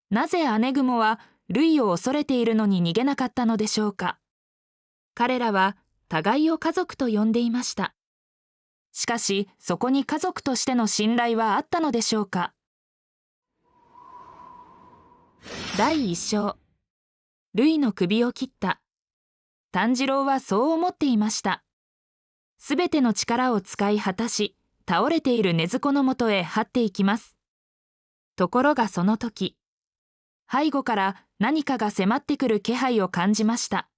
なぜ姉雲はルイを恐れているのに逃げなかったのでしょうか。彼らは互いを家族と呼んでいました。しかし、そこに家族としての信頼はあったのでしょうか。第一章。ルイの首を切った。炭治郎はそう思っていました。すべての力を使い果たし、倒れている禰豆子のもとへ這っていきます。ところがその時、背後から何かが迫ってくる気配を感じました。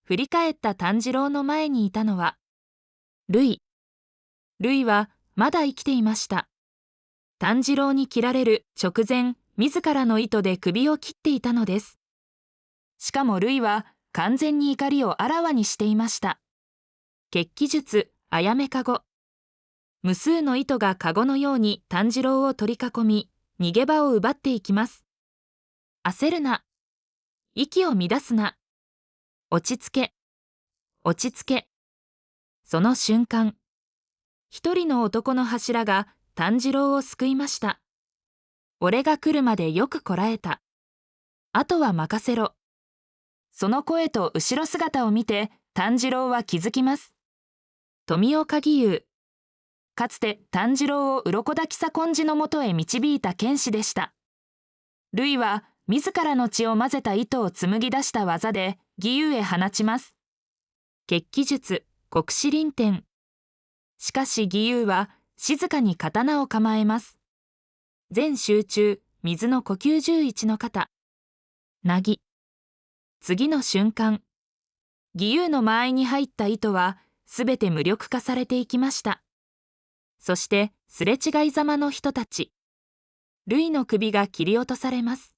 振り返った炭治郎の前にいたのは、ルイ。ルイはまだ生きていました。炭治郎に切られる直前、自らの糸で首を切っていたのです。しかもルイは完全に怒りをあらわにしていました。血気術、あやめかご。無数の糸がかごのように炭治郎を取り囲み、逃げ場を奪っていきます。焦るな。息を乱すな。落ち着け。落ち着け。その瞬間、一人の男の柱が炭治郎を救いました。俺が来るまでよくこらえた。あとは任せろ。その声と後ろ姿を見て炭治郎は気づきます。富岡義勇。かつて炭治郎を鱗滝左近次のもとへ導いた剣士でした。ルイは自らの血を混ぜた糸を紡ぎ出した技で義勇へ放ちます。血気術、国士輪天。しかし義勇は静かに刀を構えます。全集中、水の呼吸11の型。なぎ。次の瞬間、義勇の間合いに入った糸はすべて無力化されていきました。そしてすれ違いざまの人たち。ルイの首が切り落とされます。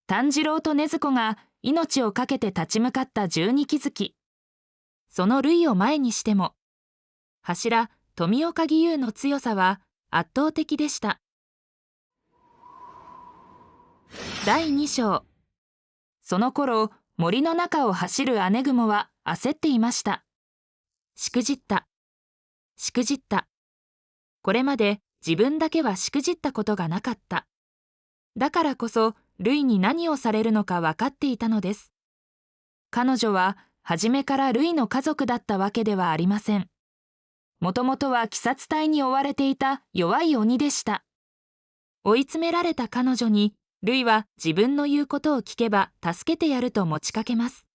炭治郎と禰豆子が命を懸けて立ち向かった十二鬼月。そのルイを前にしても、柱、富岡義勇の強さは圧倒的でした。第2章。その頃、森の中を走る姉雲は焦っていました。しくじった。しくじった。これまで自分だけはしくじったことがなかった。だからこそ、ルイに何をされるのか分かっていたのです。彼女は、初めからルイの家族だったわけではありません。もともとは鬼殺隊に追われていた弱い鬼でした。追い詰められた彼女に、ルイは自分の言うことを聞けば助けてやると持ちかけます。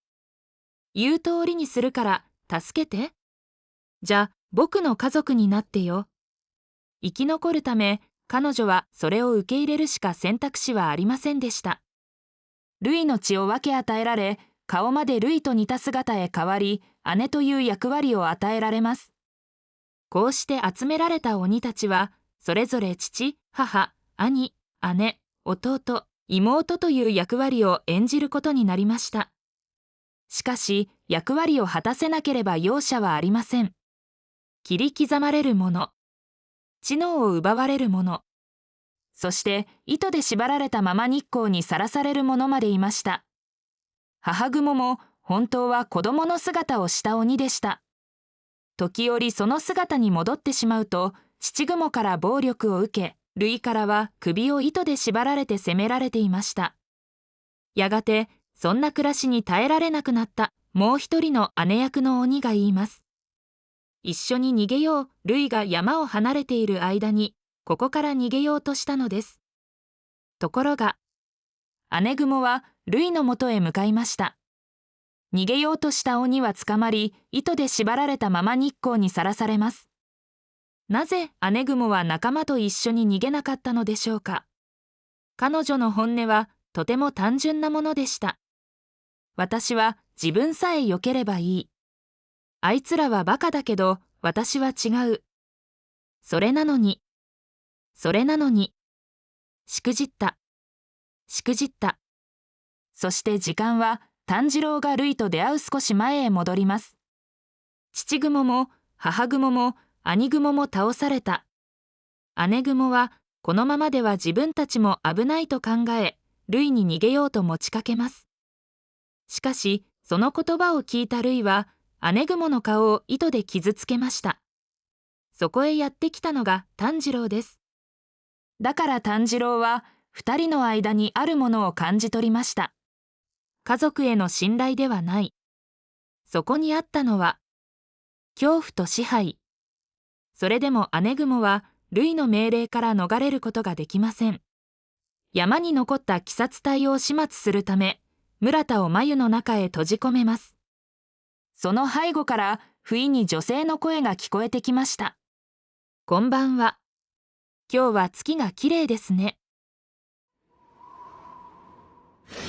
言う通りにするから助けて。じゃあ僕の家族になってよ。生き残るため彼女はそれを受け入れるしか選択肢はありませんでした。ルイの血を分け与えられ、顔までルイと似た姿へ変わり、姉という役割を与えられます。こうして集められた鬼たちは、それぞれ父、母、兄、姉、弟、妹という役割を演じることになりました。しかし、役割を果たせなければ容赦はありません。切り刻まれるもの、知能を奪われるもの、そして糸で縛られたまま日光にさらされるものまでいました。母雲も本当は子供の姿をした鬼でした。時折その姿に戻ってしまうと、父雲から暴力を受け、ルイからは首を糸で縛られて責められていました。やがて、そんな暮らしに耐えられなくなったもう一人の姉役の鬼が言います。一緒に逃げよう、ルイが山を離れている間に、ここから逃げようとしたのです。ところが、姉雲はルイのもとへ向かいました。逃げようとした鬼は捕まり、糸で縛られたまま日光にさらされます。なぜ姉雲は仲間と一緒に逃げなかったのでしょうか。彼女の本音はとても単純なものでした。私は自分さえ避ければいい。あいつらはバカだけど私は違う。それなのに、しくじった。そして時間は炭治郎がルイと出会う少し前へ戻ります。父雲も母雲も兄雲も倒された。姉雲はこのままでは自分たちも危ないと考え、ルイに逃げようと持ちかけます。しかし、その言葉を聞いたルイは、姉雲の顔を糸で傷つけました。そこへやってきたのが炭治郎です。だから炭治郎は、2人の間にあるものを感じ取りました。家族への信頼ではない。そこにあったのは、恐怖と支配。それでも姉雲は、ルイの命令から逃れることができません。山に残った鬼殺隊を始末するため、村田を繭の中へ閉じ込めます。その背後から、不意に女性の声が聞こえてきました。こんばんは。今日は月がきれいですね。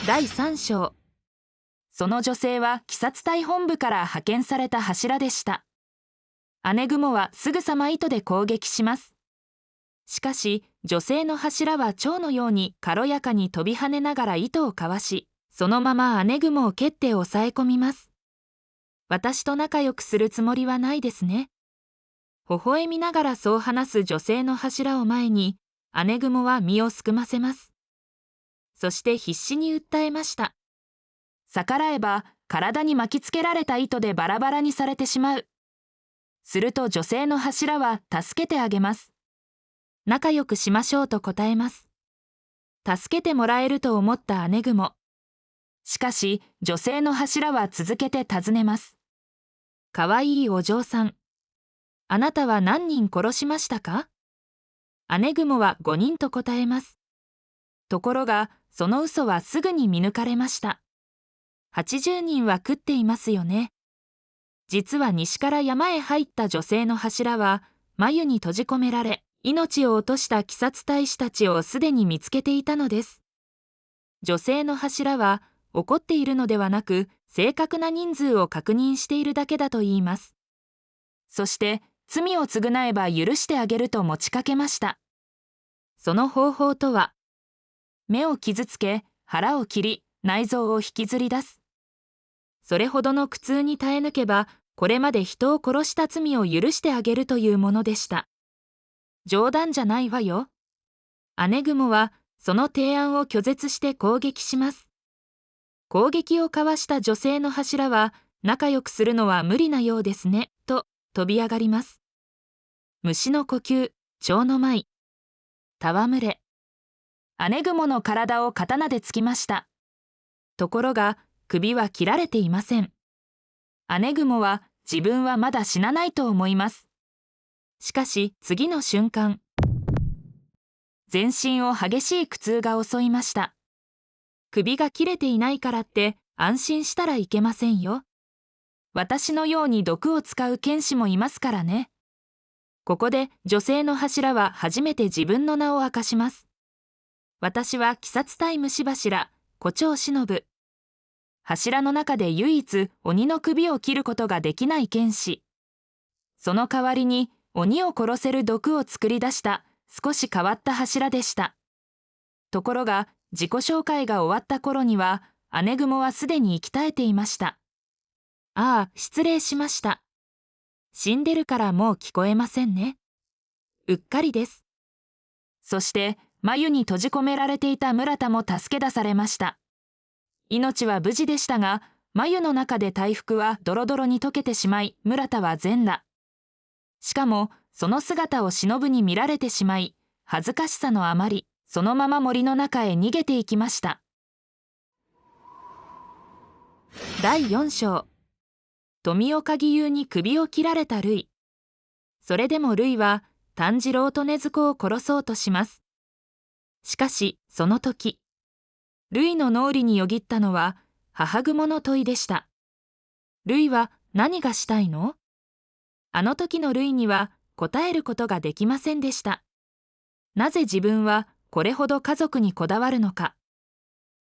第3章。その女性は鬼殺隊本部から派遣された柱でした。姉雲はすぐさま糸で攻撃します。しかし、女性の柱は蝶のように軽やかに飛び跳ねながら糸をかわし、そのまま姉雲を蹴って抑え込みます。私と仲良くするつもりはないですね。微笑みながらそう話す女性の柱を前に、姉雲は身をすくませます。そして必死に訴えました。逆らえば、体に巻きつけられた糸でバラバラにされてしまう。すると女性の柱は助けてあげます。仲良くしましょうと答えます。助けてもらえると思った姉雲。しかし、女性の柱は続けて尋ねます。かわいいお嬢さん。あなたは何人殺しましたか？姉雲は5人と答えます。ところが、その嘘はすぐに見抜かれました。80人は食っていますよね。実は西から山へ入った女性の柱は、繭に閉じ込められ、命を落とした鬼殺隊士たちをすでに見つけていたのです。女性の柱は、怒っているのではなく、正確な人数を確認しているだけだと言います。そして、罪を償えば許してあげると持ちかけました。その方法とは、目を傷つけ、腹を切り、内臓を引きずり出す。それほどの苦痛に耐え抜けば、これまで人を殺した罪を許してあげるというものでした。冗談じゃないわよ。姉雲は、その提案を拒絶して攻撃します。攻撃をかわした女性の柱は、仲良くするのは無理なようですね、と飛び上がります。虫の呼吸、蝶の舞。戯れ。姉雲の体を刀で突きました。ところが、首は切られていません。姉雲は自分はまだ死なないと思います。しかし次の瞬間、全身を激しい苦痛が襲いました。首が切れていないからって安心したらいけませんよ。私のように毒を使う剣士もいますからね。ここで女性の柱は初めて自分の名を明かします。私は鬼殺隊虫柱、胡蝶忍。柱の中で唯一鬼の首を切ることができない剣士。その代わりに鬼を殺せる毒を作り出した少し変わった柱でした。ところが自己紹介が終わった頃には姉雲はすでに息絶えていました。ああ、失礼しました。死んでるからもう聞こえませんね。うっかりです。そして繭に閉じ込められていた村田も助け出されました。命は無事でしたが、繭の中で大服はドロドロに溶けてしまい、村田は全裸。しかも、その姿を忍に見られてしまい、恥ずかしさのあまり、そのまま森の中へ逃げていきました。第4章。富岡義勇に首を切られたルイ。それでもルイは、炭治郎と禰豆子を殺そうとします。しかし、その時、ルイの脳裏によぎったのは母雲の問いでした。ルイは何がしたいの？あの時のルイには答えることができませんでした。なぜ自分はこれほど家族にこだわるのか。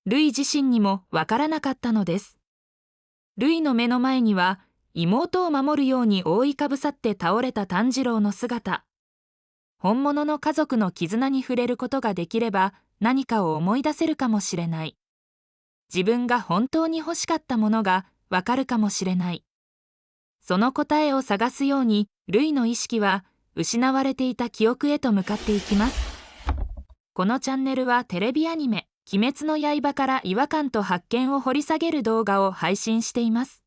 ルイ自身にもわからなかったのです。ルイの目の前には妹を守るように覆いかぶさって倒れた炭治郎の姿。本物の家族の絆に触れることができれば何かを思い出せるかもしれない。自分が本当に欲しかったものがわかるかもしれない。その答えを探すようにルイの意識は失われていた記憶へと向かっていきます。このチャンネルはテレビアニメ「鬼滅の刃」から違和感と発見を掘り下げる動画を配信しています。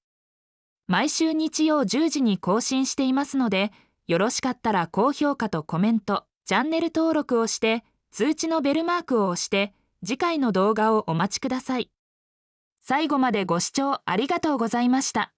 毎週日曜10時に更新していますので、よろしかったら高評価とコメント、チャンネル登録をして、通知のベルマークを押して次回の動画をお待ちください。最後までご視聴ありがとうございました。